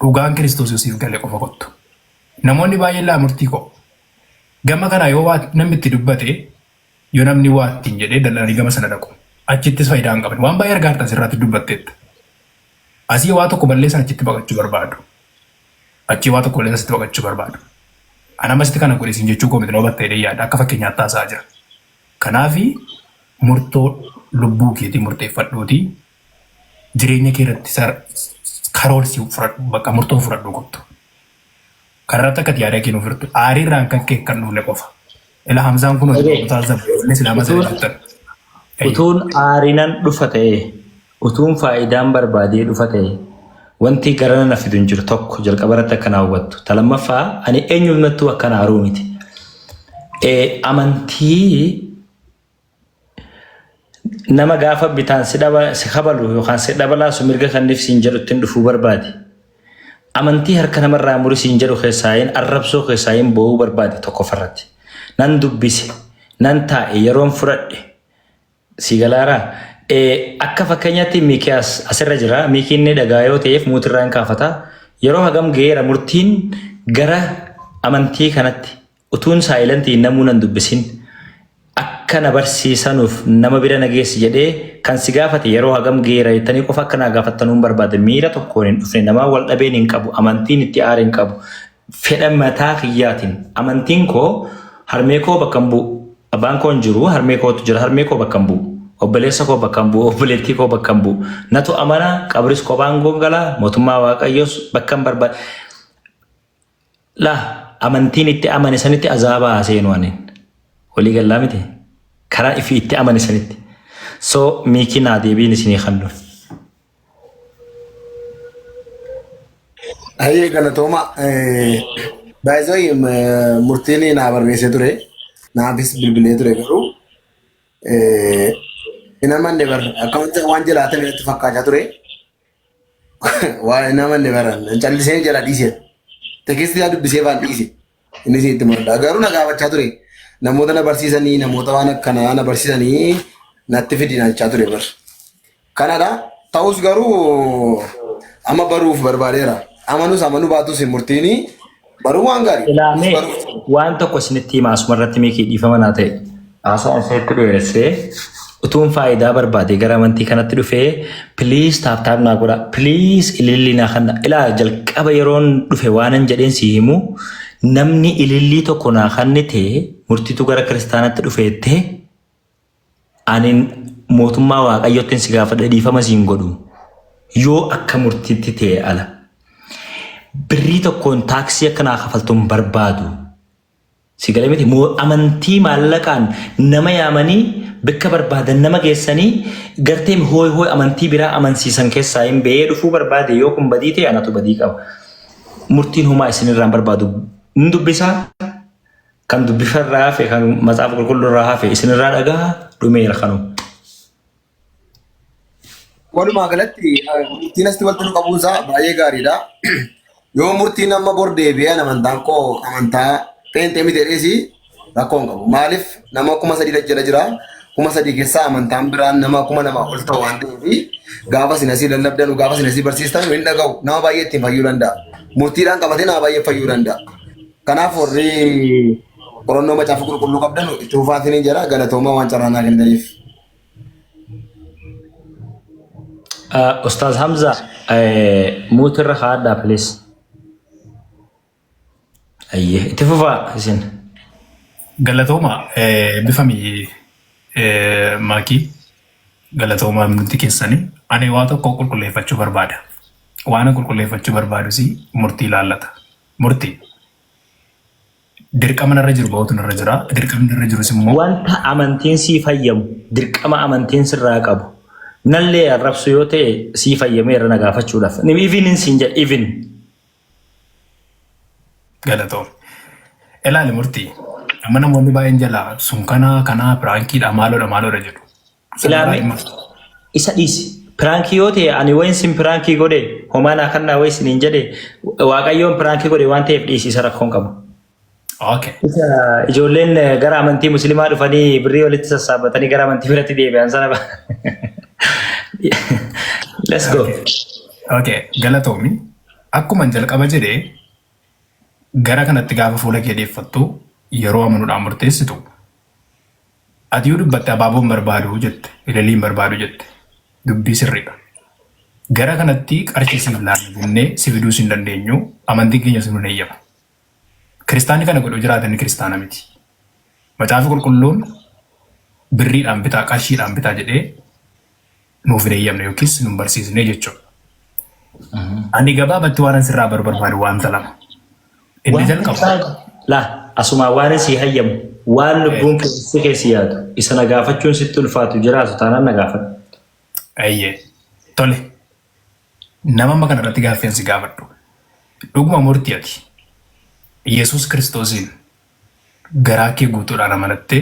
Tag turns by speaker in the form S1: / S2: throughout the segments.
S1: dhugaan Kiristoos Yoosiif galee qofa kottu. Namoonni baay'een laa murtii koo. Gama kana yoo waa namni itti dubbate yoo namni waa ittiin jedhee daldalanii gama sana dhaqu. Achittis faayidaa hin qaban. Waan baay'ee argaa jirtan asirratti dubbatteetta. Asii waa tokko balleessan achitti baqachuu barbaadu. Achii waa tokko balleessan achitti baqachuu barbaadu. Anamasitti kana godhesin jechuu koo miti nama battee yaada akka fakkeenyaatti taasaa jira. Kanaafi murtoo lubbuu keetii murteeffadhuutii jireenya kee irratti karoorsii fudhadhu bakka murtoo fudhadhu kottu. Karratti akka yaada kee nuuf hirtu aariirraan kan kee kan dhufne qofa. Ila Hamzaan kun hojii taasisa Islaama sana jirtan.
S2: Utuun aariinan dhufa ta'e utuun faayidaan barbaadee dhufa ta'e wanti gara na fidu hin jiru tokko jalqaba irratti akkana hawwattu. Lammaffaa ani eenyummattuu akkana haaruu miti. Amantii nama gaafa bitaan si kabalu yookaan si dabalaa su mirga kanniif siin jedhu ittiin dhufuu barbaade. Amantii harka namarraa murii siin jedhu keessaayin arrabsoo keessaayin bo'uu barbaade tokko farratti. Nan dubbise nan taa'e yeroon fudhadhe si galaaraa. Akka fakkeenyaatti Miikiyaas asirra jira. Miikiin inni dhagaa yoo ta'eef mootirraan kaafata. Yeroo hagam ga'eera murtiin gara amantii kanatti utuun saayilantii namuu nan dubbisin akka na barsiisanuuf nama bira nageessi jedhee kan si gaafate yeroo hagam ga'eera jettanii qofa akka naa gaafattanuun barbaade miira tokkoon hin dhufne namaa wal dhabeen hin qabu amantiin itti aare hin qabu fedha mataa kiyyaatiin amantiin koo harmee koo bakka hin bu'u abbaan koo hin jiru harmee kootu jira harmee koo bakka hin bu'u. Obboleessa koo bakka hin bu'u, obboleettii koo bakka hin bu'u. Natu amana qabris kophaan gongalaa mootummaa waaqayyoos bakka hin barbaade. Laa amantiin itti amane sanitti azaabaa seenu anin. Walii gallaa miti. Karaa ifi itti amane sanitti. So miikii naa deebiin isinii kannu.
S3: Ayyee galatooma. Baay'ee murtiin naa barreessee ture. Naafis bilbilee ture garuu. Inaman debar akkamitti waan jalaatan irratti fakkaachaa ture. Waan inaman debaran callisee jala dhiise. Tekisti yaa dubbisee waan dhiise. Innis itti mul'ata. Garuu na gaafachaa ture. Namoota na barsiisanii namoota waan akkanaa na barsiisanii natti fidina jechaa ture bar. Kanadha. Ta'us garuu amma baruuf barbaadeera. Amanus amanuu baatus murtiini baruu waan gaarii.
S2: Ilaamee waan tokko isinitti himaa asumarratti meeqii dhiifama naa ta'e. Haasa'an seetti dheeressee utuun faayidaa barbaade gara amantii kanatti dhufee piliis taaptaap naa godha piliis ilillii naa kanna ilaa jalqaba yeroon dhufe waanan jedheen si himu namni ilillii tokko naa kannite murtiitu gara kiristaanatti dhufeette anin mootummaa waaqayyootiin si gaafadha dhiifama siin godhu yoo akka murtiitti ta'e ala birrii tokkoon taaksii akka naa kafaltuun barbaadu. Sigalee miti amantii maallaqaan nama yaamanii bakka barbaadan nama geessanii gartee hooy amantii biraa amansiisan keessaa hin ba'ee dhufuu barbaade yoo kun badii ta'e anatu badii qaba. Murtiin humaa isinirraan barbaadu hin dubbisaa kan dubbifarraa hafe kan matsaafa qulqulluurraa hafe isinirraa dhagaa dhumeera kanuu.
S3: Walumaa galatti murtiin asitti walitti nu qabuunsaa baay'ee gaariidha. Yoo murtiin amma bor deebi'an amantaan koo amantaa Peenxee miti dheesi rakkoon qabu. Maaliif nama 3,000 jala jira. 3,000 keessaa amantaan biraan nama 2,000 ol ta'u waan ta'eef gaafa sinasii lallabdanu gaafa sinasii barsiistan hin dhaga'u. Nama baay'ee ittiin fayyuu danda'a. Murtiidhaan qabatee nama baay'ee fayyuu danda'a. Kanaaf warri qorannoo macaafa qulqulluu qabdan itti fufaatiin jira galatooma waan carraanaa kennaniif.
S2: Ustaaz Hamza muutirra haadhaa please. Ayyee itti fufaa isin.
S1: Galatooma bifamii maakii galatooma nuti keessanii ani waa tokko qulqulleeffachuu barbaada. Waan qulqulleeffachuu barbaadus murtii ilaallata. Murtii dirqama narra jiru ba'uutu narra jira. Dirqamni narra jirus immoo
S2: wanta amantiin sii fayyamu dirqama amantiin sirraa qabu. Nallee arrabsu yoo ta'e sii fayyamee irra nagaafachuudhaaf. Even siin jedha even.
S1: Galatoom. Ilaali murtii. Amma namoonni baay'een jalaa sun kanaa piraankiidha maaloodha jedhu.
S2: Ilaali isa dhiisi. Piraankii yoo ta'e ani wayin sin piraankii godhe homaanaa kannaa wayi siniin jedhe waaqayyoon piraankii godhe waan ta'eef dhiisiisa rakkoon qabu.
S1: Okay.
S2: Ijoolleen gara amantii musliimaa dhufanii birrii walitti sassaabatanii gara amantii biratti deebi'an sana Let's go.
S1: Okay. Galatoomi. akkuma jalqaba jedhee gara kanatti gaafa fuula kee deeffattu yeroo amanuudhaan murteessitu ati yoo dubbatte abaaboon barbaadu jette ilaliin barbaadu jette dubbii sirriidha. Gara kanatti qarshii siif laanna jennee si fiduus hin dandeenyu amantiin keenya sun hin eeyyama. Kiristaanni kana godhu jiraatan kiristaana miti. Macaafi qulqulluun birriidhaan bitaa qarshiidhaan bitaa jedhee nuuf hin eeyyamne yookiis nu hin barsiisne jechuudha. Ani gabaabatti waan asirraa barbaadu wanta lama. Inni jalqaba.
S2: Laa asuma waan si hayyamu waan lubbuun keessi yaadu isa na gaafachuun sitti ulfaatu jiraatu taanaan na gaafadhu.
S1: Ayyee tole nama amma kanarratti gaaffeensi gaafadhu. Dhuguma murtii ati Yesuus Kiristoosiin garaa kee guutuudhaan amanattee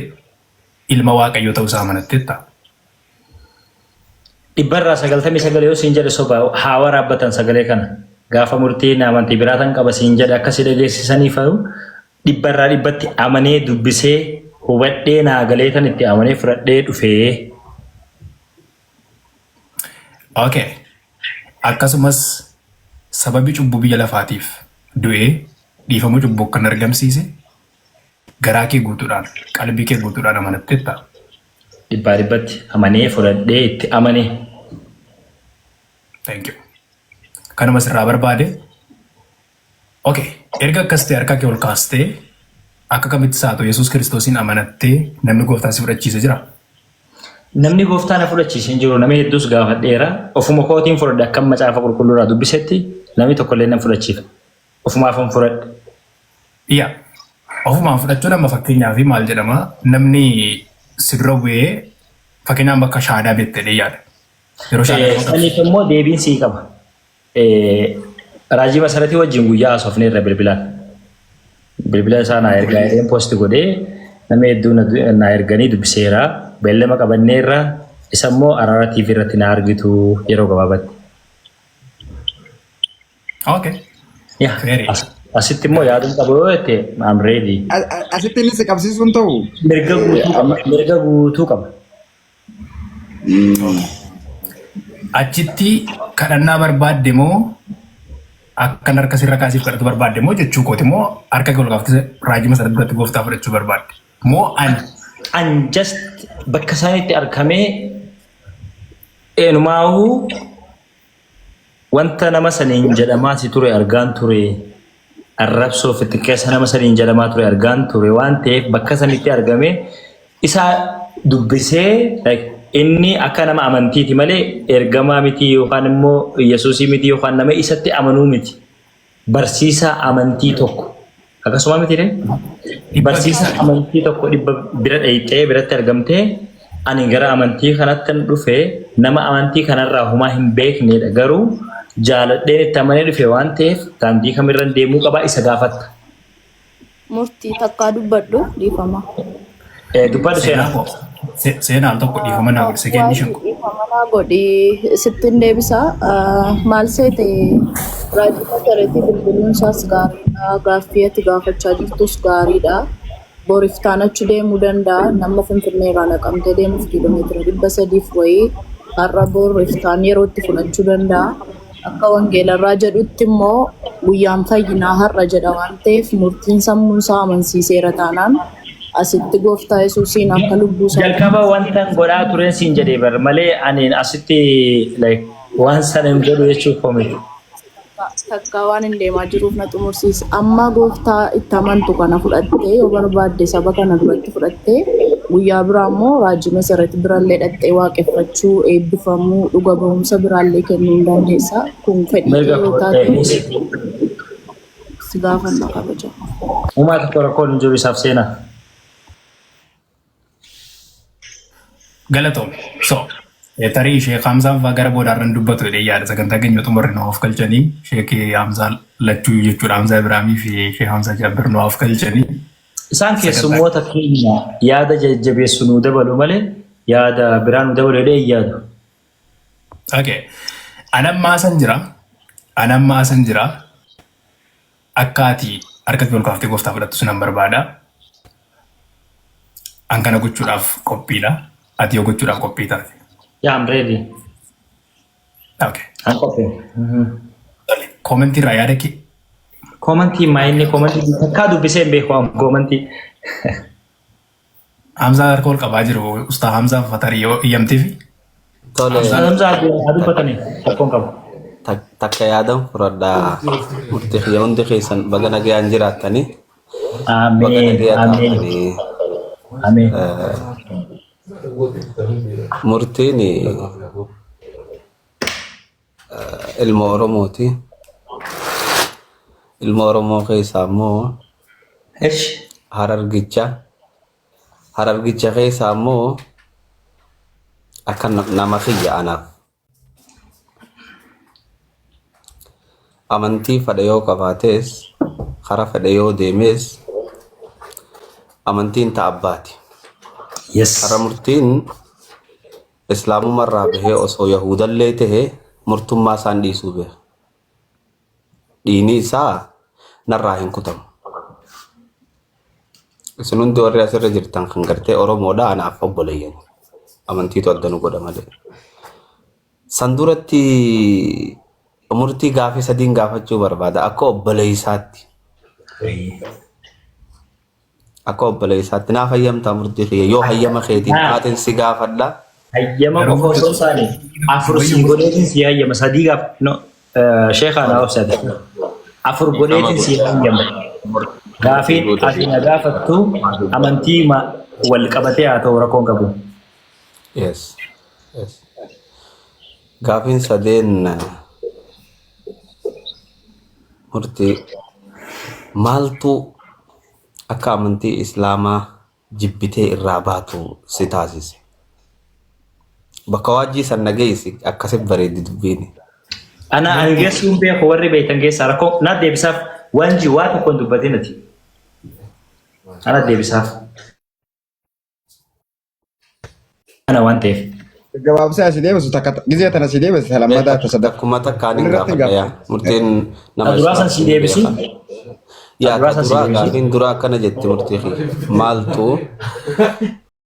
S1: ilma Waaqayyoo ta'uu isaa amanattetta.
S2: 999 yoo siin jedhe soba haa waraabbatan sagalee kana gaafa murtiin amantii biraatan qaba siin jedhe akkasii dhageessisaniif 100% amanee dubbisee hubadhee naagaleetan itti amanee fudhadhee dhufee.
S1: Okay. Akkasumas sababii cubbuu biyya lafaatiif du'ee dhiifamuu cubbuu kan argamsiise garaa kee guutuudhaan qalbii kee guutuudhaan amanattetta.
S2: 100% amanee fudhadhee itti amanee.
S1: Thank you. Kanuma sirraa barbaade. Okay. Erga akkas ta'e harka kee ol kaastee akka kamitti saatu Yesuus Kiristoosiin amanattee namni gooftaa si fudhachiise jira.
S2: Namni gooftaa na fudhachiise hin jiru namni hedduus gaafadheera. Ofuma kootiin fudhadhe akka macaafa qulqulluurraa dubbisetti namni tokkollee nan fudhachiifa. Ofumaaf hin fudhadhe.
S1: Iyyaa. Ofumaan fudhachuun amma fakkeenyaaf maal jedhama namni si dura bu'ee fakkeenyaaf bakka shaadaa beektee yaada. Yeroo shaadaa
S2: saniif immoo deebiin sii qaba. Raajii Masaratii wajjin guyyaa haasofne irra bilbilaan. Bilbila isaa naa ergaa jedheen poosti godhee nama hedduu naa erganii dubbiseera. Beellama qabannee irra isa immoo Araara TV irratti na argitu yeroo gabaabatti.
S1: Okay.
S2: Asitti immoo yaaduun qabu yoo jette I'm ready.
S4: Asitti inni si qabsiisuun ta'u.
S2: Mirga guutuu qaba.
S1: Achitti kadhannaa barbaadde moo akkan harka sirra kaasiif kadhatu barbaadde moo jechuu kooti moo harka kee ol kaaftee Raajii Masarat duratti gooftaa fudhachuu barbaadde moo
S2: an just bakka isaanitti argamee eenyumaahu wanta nama saniin jedhamaa si ture argaan ture arrabsoof itti keessa nama saniin jedhamaa ture argaan ture waan ta'eef bakka sanitti argamee isaa dubbisee inni akka nama amantiiti malee ergamaa miti yookaan immoo Yesuusii miti yookaan nama isatti amanuu miti. Barsiisaa amantii tokko. Akkasuma miti barsiisaa amantii tokko bira dhayixee biratti argamtee ani gara amantii kanatti dhufee nama amantii kanarraa homaa hin beeknedha garuu jaaladheen itti amanee dhufe waan ta'eef daandii kamirra deemuu qabaa isa gaafatta.
S5: Murtii takkaa dubbadhu dhiifama.
S2: Dubbadhu seenaa.
S1: Seenaan tokko dhiifama naa godhi sekeendii shan.
S5: Dhiifama naa godhi sittiin deebisaa maal seete Raajii Masaratii bilbiluun isaas gaariidha gaaffii ati gaafachaa jirtus gaariidha. Booriftaan achi deemuu danda'a nama Finfinnee irraa naqamtee deemuuf kiiloomeetira 300 wayii har'a booriftaan yeroo itti fudhachuu danda'a. Akka wangeelarraa jedhutti immoo guyyaan fayyinaa har'a jedha waan ta'eef murtiin sammuun isaa amansiiseera taanaan asitti gooftaa Yesuusiin akka lubbuu isaa.
S2: Jalqaba wanta godhaa tureen siin jedhee bar malee ani asitti waan sana hin godhu jechuuf oomishuu.
S5: Takka waan hin deemaa jiruuf na xumursiisa. Amma gooftaa itti amantu kana fudhattee yoo barbaadde saba kana duratti fudhattee guyyaa biraa immoo Raajii Masarat birallee dhattee waaqeffachuu eebbifamuu dhuga ba'umsa biraallee kennuu hin dandeessa. Kun fedhii yoo taate si gaafannaa kabaja.
S2: Uumaa tokko rakkoon hin jiru isaaf seenaa.
S1: Galatoom. So, tarii Sheek Hamzaan fa'aa gara boodaarran dubbatu jedhee yaada sagantaa keenya xumurre nu of galchanii Sheek Hamzaa lachuu jechuudha Hamzaa Ibraahimii fi Sheek Hamzaa Jaabir nu of galchanii.
S2: Isaan keessummoota keenya yaada jajjabeessu nu dabalu malee yaada biraa nu dabalu jedhee yaadu.
S1: Okay. Anammaa san jira. Akka ati harkatti ol kaaftee gooftaa fudhattu sunan barbaada. An kana gochuudhaaf qophiidha. Ati yoo gochuudhaaf qophii taate.
S2: Yeah, I'm ready.
S1: Okay.
S2: I'm okay.
S1: Komentii irraa yaada kee.
S2: Komantii maayinni komantii takkaa dubbisee hin beeku komantii.
S1: Hamzaa harka ol qabaa jiru Ustaa Hamzaa Fatarii yoo iyyamtiif.
S6: Tole,
S2: Hamzaa dubbatanii takkoon qabu.
S6: takka yaadan fudhadhaa murtii xiyya hundi keessan baga nagayaan jiraattanii baga
S2: Ameen.
S6: nagayaan
S2: Ameen.
S6: taa'anii
S2: Ameen.
S6: murtiin ilma Oromooti. Ilma Oromoo keessaa immoo
S2: Eesh.
S6: Harargicha keessaa immoo akka nama kiyya anaaf. Amantii fedha yoo qabaates karaa fedha yoo deemes amantiin ta'a abbaati.
S2: Yes.
S6: Karaa murtiin islaamumarraa bahee osoo yahudallee tahee murtummaa isaan dhiisuu beeka. Dhiini isaa narraa hin kutamu. Isin hundi warri asirra jirtan kan gartee Oromoodha anaaf obboleeyyan. Amantiitu addanu godha malee. San duratti murtii gaafii sadiin gaafachuu barbaada akka obboleessaatti. Akka obboleessaatti naaf hayyamtaa murtii kiyya yoo hayyama keetiin taateen si gaafadha.
S2: Hayyama qofa osoo hin taane afur si godheetiin si hayyama sadii gaaf no sheekhaa na obsate. Afur godheetiin si hayyama. Gaafiin ati na gaafattu amantii wal qabatee haa ta'u rakkoon qabu.
S6: Yes. Yes. Gaafiin sadeen murtii maaltu akka amantii islaamaa jibbitee irraa baatu si taasise? Bakka waajjii san nageessi akkasitti bareeddi dubbiin.
S2: Ana angeessuun beeku warri beektan keessaa rakkoo na deebisaaf wanji waa tokkoon dubbatin ati. Ana deebisaaf. Ana waan ta'eef.
S4: Gabaabsee asii deebisu takka gizee tana asii deebisu lammataa akka sadaffa.
S6: Akkuma takkaan hin gaafadha. Murtiin nama
S2: Duraa san si deebisi.
S6: yaa duraa gaafiin duraa akkana jetti murtii maaltu